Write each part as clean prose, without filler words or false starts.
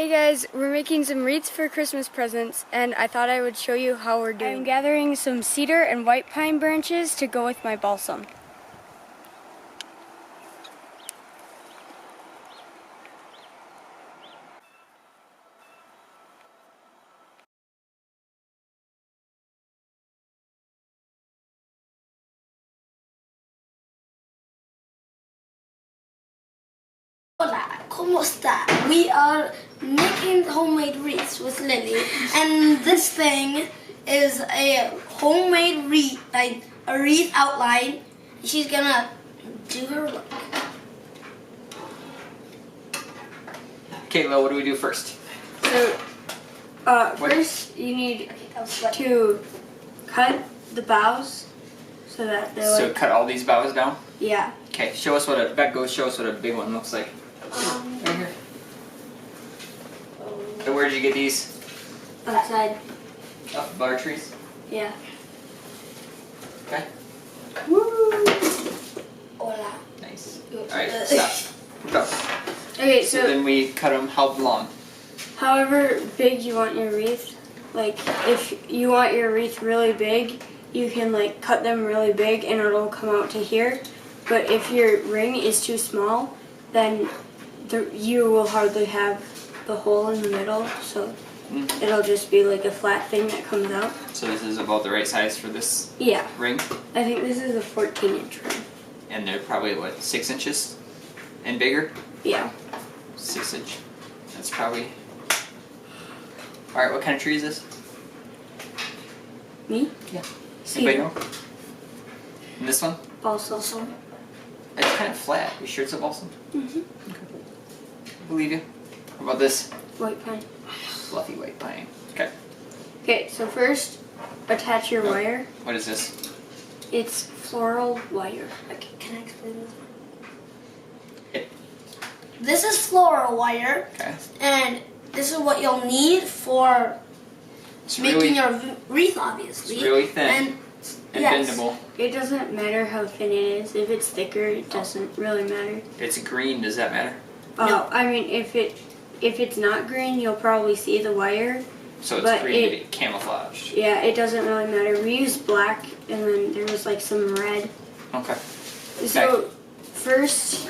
Hey guys, we're making some wreaths for Christmas presents, and I thought I would show you how we're doing. I'm gathering some cedar and white pine branches to go with my balsam. Hola, ¿cómo está? We are making homemade wreaths with Lily, and this thing is a homemade wreath, like a wreath outline. She's gonna do her look. Kayla, what do we do first? So, first you need to cut the boughs so that they're So cut all these boughs down? yeah. Okay, show us what show us what a big one looks like. Right here. And where did you get these? Outside. Off bar trees? Yeah. Okay. Woo! Hola. Nice. Alright, stop. Go. Okay, So so then we cut them how long? however big you want your wreath, like if you want your wreath really big, you can like cut them really big and it'll come out to here. But if your ring is too small, then you will hardly have the hole in the middle, so it'll just be like a flat thing that comes out. So this is about the right size for this Yeah, ring? I think this is a 14-inch ring. And they're probably, what, 6 inches and bigger? Yeah. 6 inch. That's probably... Alright, what kind of tree is this? Me? Yeah. Cedar. Anybody know? And this one? Balsam. It's kind of flat. You sure it's a balsam? Mm-hmm. Okay. Believe you. What about this? White pine. Fluffy white pine. Okay. Okay, so first, attach your wire. What is this? It's floral wire. Okay, can I explain this one? It. This is floral wire, Okay. and this is what you'll need for It's making really, your wreath, obviously. it's really thin and yes. bendable. It doesn't matter how thin it is. If it's thicker, it doesn't really matter. It's green. Does that matter? Oh, I mean, if it's not green, you'll probably see the wire. So it's But green, but it camouflaged. Yeah, it doesn't really matter. We used black, and then there was like some red. Okay. So first,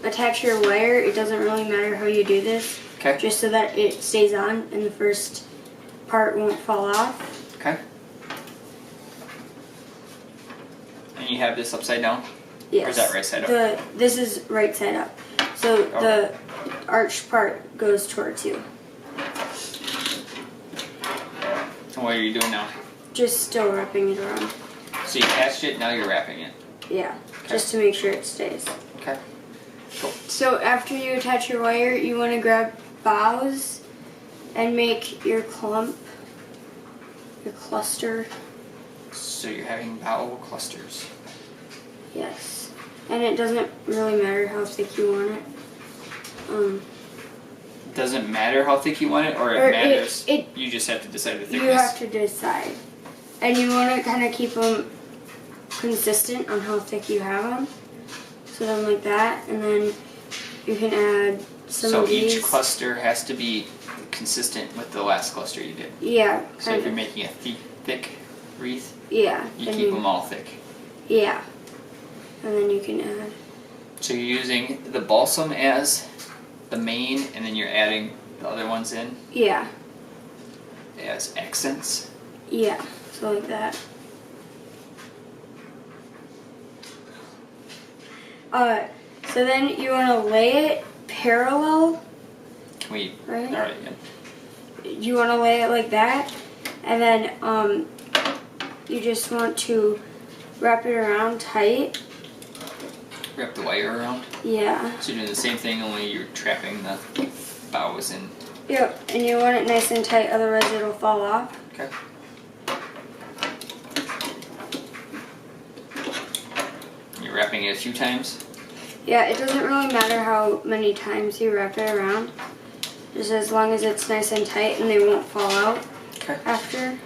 attach your wire. It doesn't really matter how you do this. Okay. Just so that it stays on and the first part won't fall off. Okay. And you have this upside down? Yes. Or is that right side up? This is right side up. So the arched part goes towards you. And what are you doing now? Just still wrapping it around. So you attached it, now you're wrapping it. Yeah, Okay. just to make sure it stays. Okay. Cool. So after you attach your wire, you want to grab boughs and make your clump, your cluster. So you're having bough clusters. Yes. And it doesn't really matter how thick you want it. Doesn't matter how thick you want it, or it matters? You just have to decide the thickness. You have to decide. And you want to kind of keep them consistent on how thick you have them. So then like that, and then you can add some of these. So each cluster has to be consistent with the last cluster you did. Yeah. So if you're making a thick wreath, yeah, you keep them all thick. Yeah. And then you can add. So you're using the balsam as the main, and then you're adding the other ones in Yeah. as accents. Yeah. So like that. So then you want to lay it parallel. Can we? Right. All right. Yeah. You want to lay it like that, and then you just want to wrap it around tight. Wrap the wire around. Yeah. So you're doing the same thing, only you're trapping the boughs in. Yep. And you want it nice and tight, otherwise it'll fall off. Okay. You're wrapping it a few times. Yeah. It doesn't really matter how many times you wrap it around, just as long as it's nice and tight and they won't fall out after.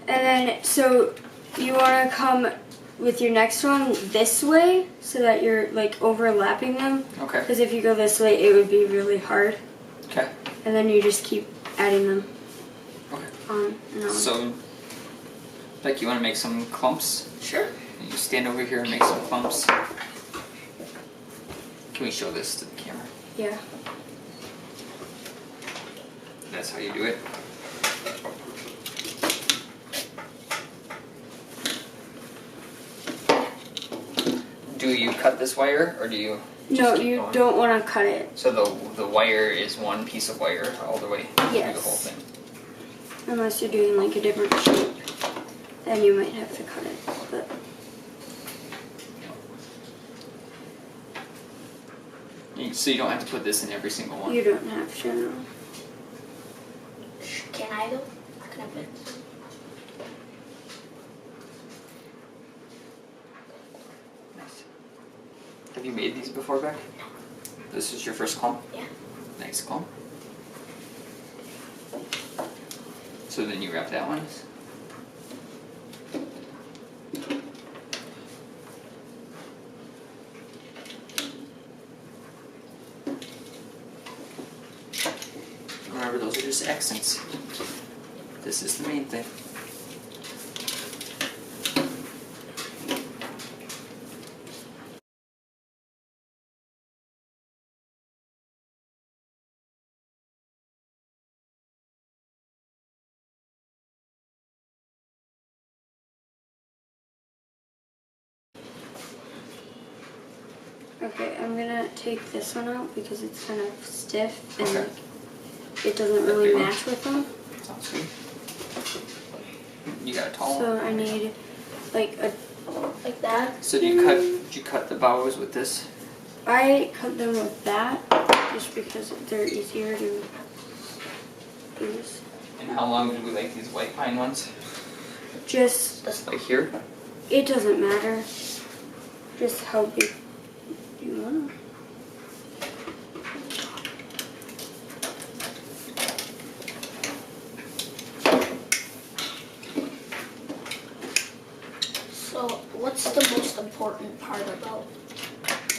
And then so you want to come with your next one this way so that you're like overlapping them. Okay. Because if you go this way, it would be really hard. Okay. And then you just keep adding them Okay. on and on. So, like, you want to make some clumps? Sure. You stand over here and make some clumps. Can we show this to the camera? Yeah. That's how you do it. Do you cut this wire, or do you? No, just keep you going? don't want to cut it So the wire is one piece of wire all the way through the Yes. whole thing. unless you're doing like a different shape. Then you might have to cut it. But So you don't have to put this in every single one. you don't have to. No. Can I though? Can I put? Nice. Have you made these before, Beck? This is your first clump? Yeah. Nice clump. So then you wrap that one. Remember, those are just accents. This is the main thing. Okay, I'm gonna take this one out because it's kind of stiff and Okay. like, it doesn't really big one? match with them. Sounds good. You got a tall So one? I need like a. Like that? So did you cut the bows with this? I cut them with that just because they're easier to use. And how long do we like these white pine ones? Just Like here? it doesn't matter. Just how big you want. So, what's the most important part about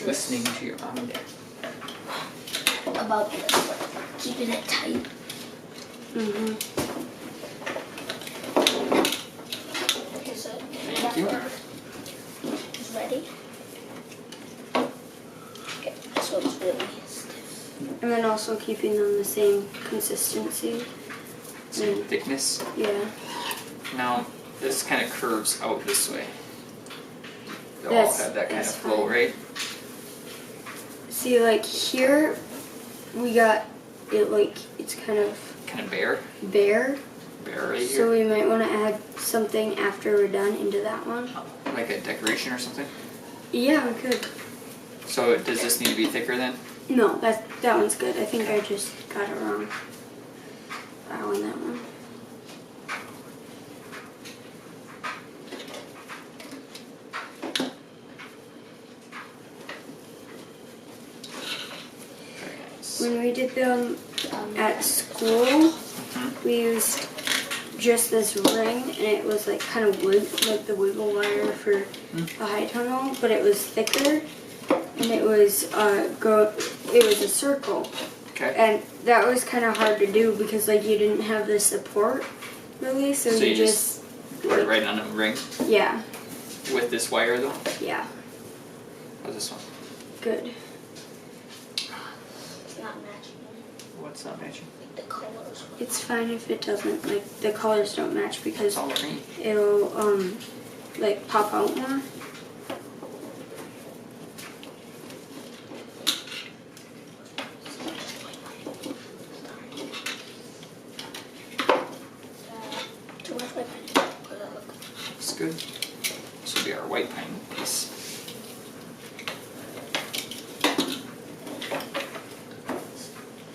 Listening to your mom and dad. about this? Like, keeping it tight. Mhm. Is it Thank you. Is ready? Okay, so it's really stiff. And then also keeping them the same consistency. Same thickness. Yeah. Now, this kind of curves out this way. They'll all That's- have that kind of that's flow, fine. right? See, like here, we got it like it's kind of Kind of bare. bare. Bare right So here. we might want to add something after we're done into that one. Like a decoration or something. Yeah, we could. So does this need to be thicker then? No, that one's good. I think I just got it wrong. On that one. Very nice. When we did them at school, we used just this ring, and it was like kind of wood, like the wiggle wire for a high tunnel, but it was thicker, and it was it was a circle, Okay. and that was kind of hard to do because like you didn't have the support really, so So you you just Put it right on a ring yeah, with this wire though. yeah, How's this one? good. It's not matching. What's not matching? Like the colors. It's fine if it doesn't, like the colors don't match because It's all green. it'll like pop out more. Too much white pine. What does that look? It's good. This will be our white pine piece.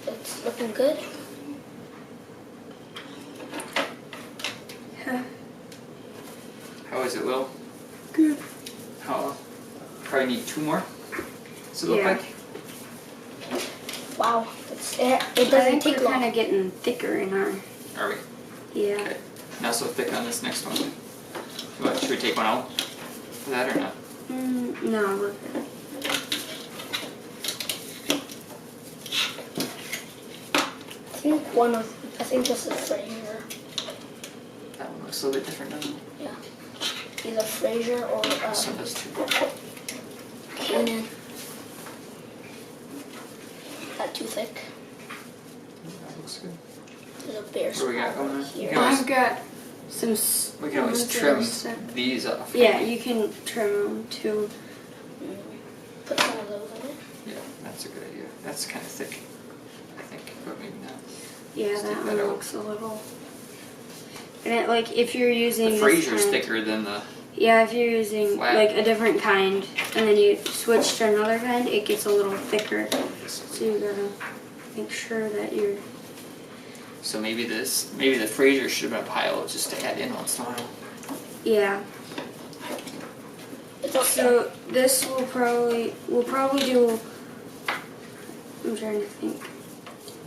It's looking good. How is it, Will? Good. How? Probably need 2 more. Does it look Yeah. like? Wow. It I doesn't think take we're long. kind of getting thicker in our Are we? yeah. Okay. Not so thick on this next one. What, should we take one out? for that or not? No, we're good. I think this is Fraser. That one looks a little bit different, doesn't it? Yeah. Either Fraser or This one does too. Kanan. That too thick. That looks good. There's a bare What do we got spot going on? right here. You can always- I've got some. We can always ones that trim are set. these off. Yeah, you can trim them too. Put some of those in it. Yeah, that's a good idea. That's kind of thick, I think, but maybe not. Yeah, Stick that that one out. looks a little. And it, like if you're using The this Fraser's kind, thicker than the. yeah, if you're using Flat. like a different kind, and then you switch to another kind, it gets a little thicker. So you gotta make sure that you're. So maybe the Fraser should have been a pile just to add in once in a while. Yeah. It's okay. So this we'll probably do. I'm trying to think.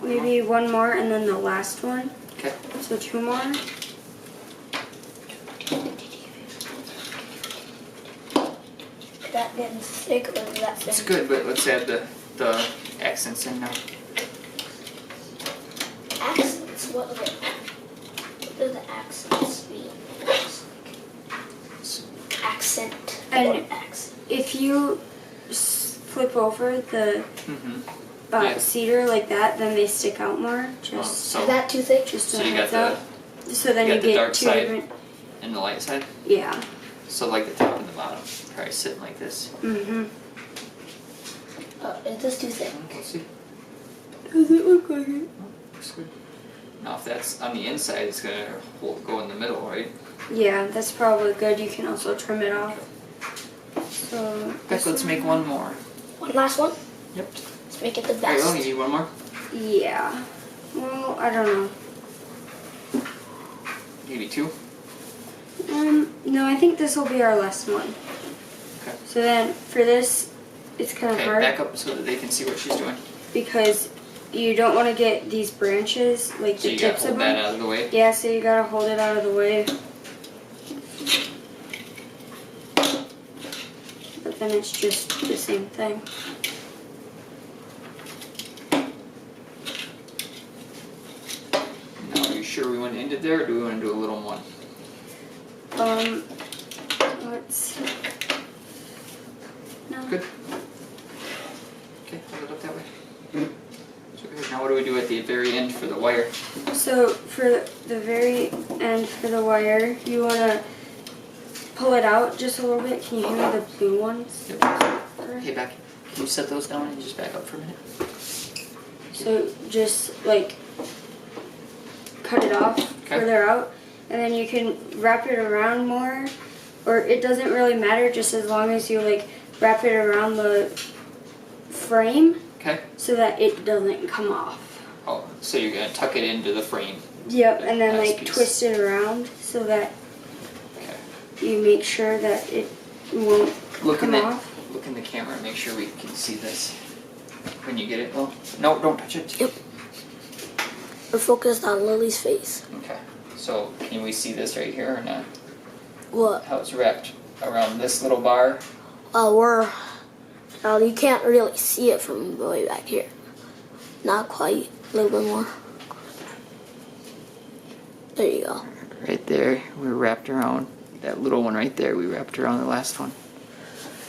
Maybe one more and then the last one. Okay. So 2 more. That getting thick or that It's thin? good, but let's add the accents in now. Accents. What do the accents mean? Accent. And- What accent? If you flip over the Mm-hmm. Yeah. cedar like that, then they stick out more. Oh, Just so Is that too thick? just so a you got heads the up. So then you you got the get dark 2 side. different. and the light side. Yeah. So like the top and the bottom, probably sitting like this. Mhm. Is this too thick? Let's see. Does it look like it? Looks good. Now if that's on the inside, it's gonna go in the middle, right? Yeah, that's probably good. You can also trim it off. So. Beck, this let's make one more. One last one? Yep. Let's make it the Alright, best. well, you need one more? Yeah. Well, I don't know. Maybe 2? No, I think this will be our last one. Okay. So then for this, it's kind of Okay, hard back up so that they can see what she's doing. because you don't want to get these branches, like So the you gotta tips hold of that them. out of the way. Yeah, so you gotta hold it out of the way. But then it's just the same thing. Now, are you sure we want to end it there, or do we want to do a little one? Let's. No. Good. Okay, hold it up that way. So good. Now what do we do at the very end for the wire? So for the very end for the wire, you wanna pull it out just a little bit. Can you hear the blue ones? Yep. Hey, back. Can you set those down and just back up for a minute? So just like cut it off Okay. further out, and then you can wrap it around more, or it doesn't really matter, just as long as you like wrap it around the frame Okay. so that it doesn't come off. Oh, so you're gonna tuck it into the frame. Yep, and then Nice like piece. twist it around so that Okay. you make sure that it won't Look in come the off. look in the camera and make sure we can see this when you get it. Oh, no, don't touch it. Yep. We're focused on Lily's face. Okay. So can we see this right here or not? What? How it's wrapped around this little bar? You can't really see it from way back here. Not quite. A little bit more. There you go. Right there, we're wrapped around that little one right there. We wrapped around the last one.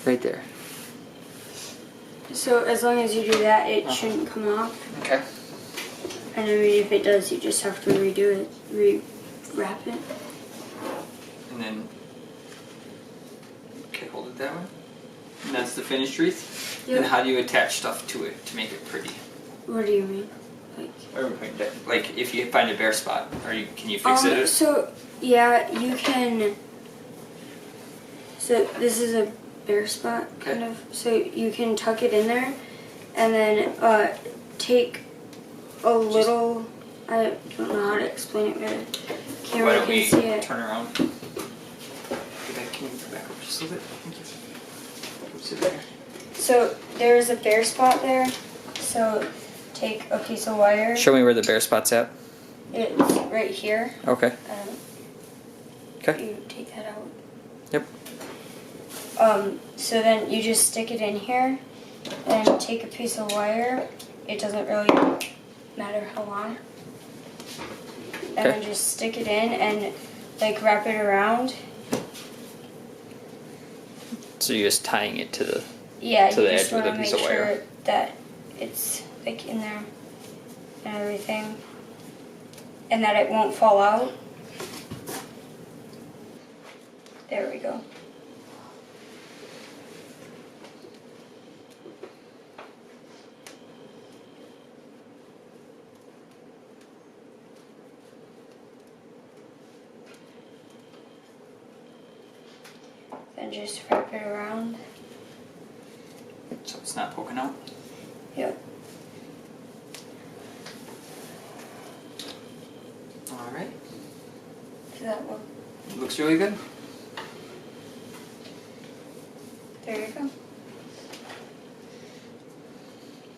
Right there. So as long as you do that, it shouldn't come off. Okay. And I mean, if it does, you just have to redo it, re-wrap it. And then, okay, hold it that way. And that's the finished wreath. Yep. And how do you attach stuff to it to make it pretty? What do you mean? Like if you find a bare spot, can you fix it? So yeah, you can. So this is a bare spot, kind Okay. of. So you can tuck it in there, and then take a little. I don't know how to explain it, but Why camera don't can we see it. turn around? Okay, can you go back up just a little bit? Thank you. Go sit there. So there's a bare spot there. So take a piece of wire. Show me where the bare spot's at. It's right here. Okay. Um, Okay. You take that out. Yep. So then you just stick it in here, and take a piece of wire. It doesn't really matter how long. And then just stick it in and like wrap it around. So you're just tying it to the Yeah, to you the just edge with want a to piece make of wire. sure that it's like in there and everything, and that it won't fall out. There we go. Then just wrap it around. So it's not poking out. Yep. All right. Does that look? Looks really good.